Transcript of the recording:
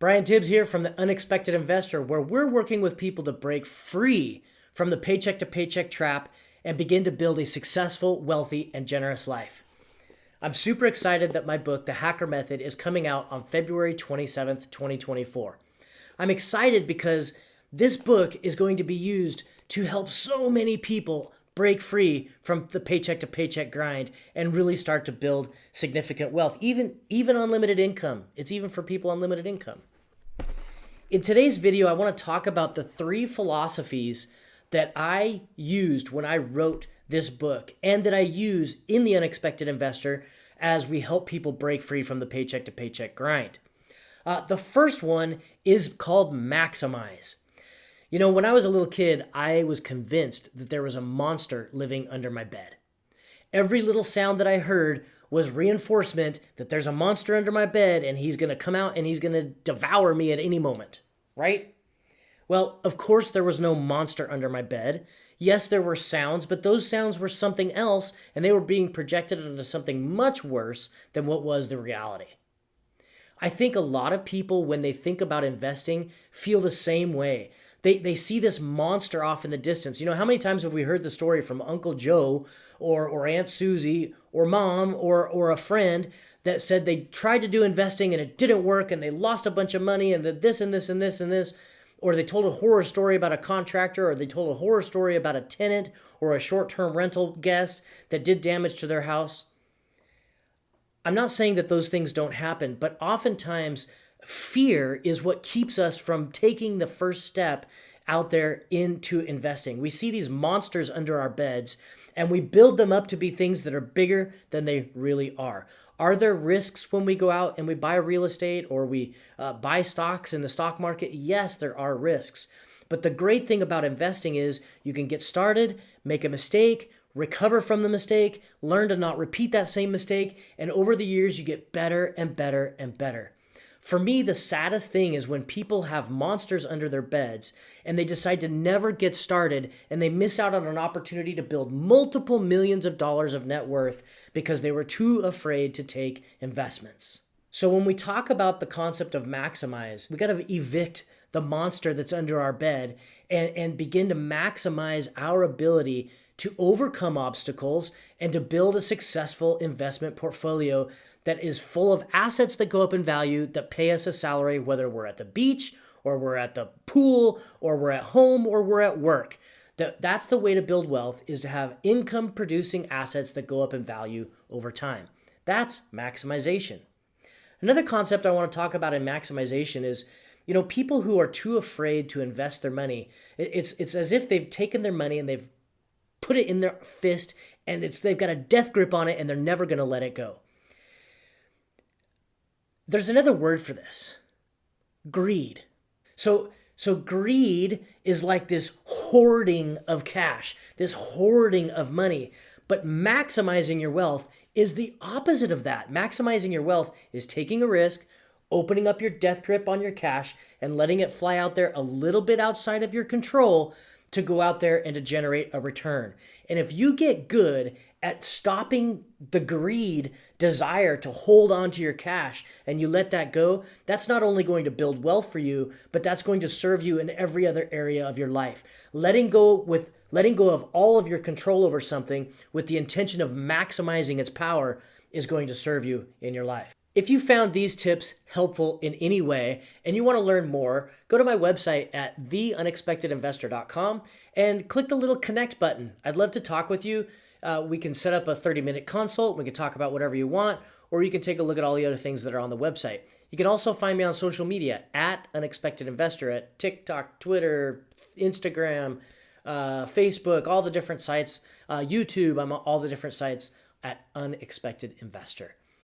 Brian Tibbs here from The Unexpected Investor, where we're working with people to break free from the paycheck to paycheck trap and begin to build a successful, wealthy, and generous life. I'm super excited that my book, The Hacker Method, is coming out on February 27th, 2024. I'm excited because this book is going to be used to help so many people break free from the paycheck to paycheck grind and really start to build significant wealth, even unlimited income. It's even for people on limited income. In today's video, I want to talk about the 3 philosophies that I used when I wrote this book and that I use in The Unexpected Investor as we help people break free from the paycheck to paycheck grind. The first one is called maximize. You know, when I was a little kid, I was convinced that there was a monster living under my bed. Every little sound that I heard was reinforcement that there's a monster under my bed and he's going to come out and he's going to devour me at any moment, right? Well, of course there was no monster under my bed. Yes, there were sounds, but those sounds were something else and they were being projected into something much worse than what was the reality. I think a lot of people, when they think about investing, feel the same way. They see this monster off in the distance. You know, how many times have we heard the story from Uncle Joe or Aunt Susie or mom or a friend that said they tried to do investing and it didn't work and they lost a bunch of money and this and this and this and this. Or they told a horror story about a contractor, or they told a horror story about a tenant or a short-term rental guest that did damage to their house. I'm not saying that those things don't happen, but oftentimes fear is what keeps us from taking the first step out there into investing. We see these monsters under our beds and we build them up to be things that are bigger than they really are. Are there risks when we go out and we buy real estate or we buy stocks in the stock market? Yes, there are risks. But the great thing about investing is you can get started, make a mistake, recover from the mistake, learn to not repeat that same mistake, and over the years you get better and better and better. For me, the saddest thing is when people have monsters under their beds and they decide to never get started and they miss out on an opportunity to build multiple millions of dollars of net worth because they were too afraid to take investments. So when we talk about the concept of maximize, we got to evict the monster that's under our bed and begin to maximize our ability to overcome obstacles and to build a successful investment portfolio that is full of assets that go up in value that pay us a salary, whether we're at the beach or we're at the pool or we're at home or we're at work. That's the way to build wealth, is to have income producing assets that go up in value over time. That's maximization. Another concept I want to talk about in maximization is, you know, people who are too afraid to invest their money. It's as if they've taken their money and they've put it in their fist and they've got a death grip on it and they're never going to let it go. There's another word for this: greed. So greed is like this hoarding of cash, this hoarding of money. But maximizing your wealth is the opposite of that. Maximizing your wealth is taking a risk, opening up your death grip on your cash and letting it fly out there a little bit outside of your control to go out there and to generate a return. And if you get good at stopping the greed desire to hold on to your cash and you let that go, that's not only going to build wealth for you, but that's going to serve you in every other area of your life. Letting go of all of your control over something with the intention of maximizing its power is going to serve you in your life. If you found these tips helpful in any way and you want to learn more, go to my website at theunexpectedinvestor.com and click the little connect button. I'd love to talk with you. We can set up a 30-minute consult. We can talk about whatever you want, or you can take a look at all the other things that are on the website. You can also find me on social media at Unexpected Investor at TikTok, Twitter, Instagram, Facebook, all the different sites, YouTube. I'm on all the different sites at Unexpected Investor.